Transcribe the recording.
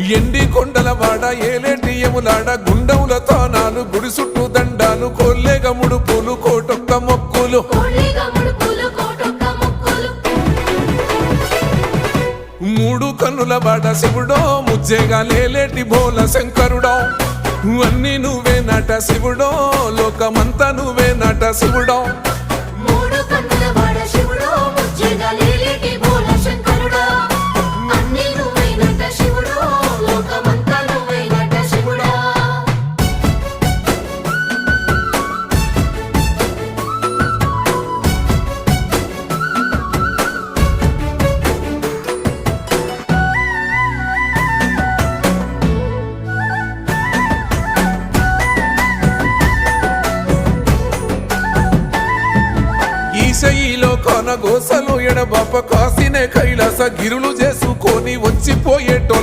ఎండి కొండలవాడ ఏలేటి యములాడ గుండముల తానాలు గుడి చుట్టూ దండాలు కొల్లేగ ముడుపులు కోటొక్క మొక్కులు మూడు కన్నుల బాట శివుడో ముజ్జేగా లేలేటి బోల శంకరుడో అన్ని నువ్వే నట శివుడో లోకమంతా నువ్వే నట శివుడో ఈశయిలో కొన గోసలు ఎడబాప కాసినే కైలాస గిరులు చేసుకొని వచ్చిపోయేటోళ్ళు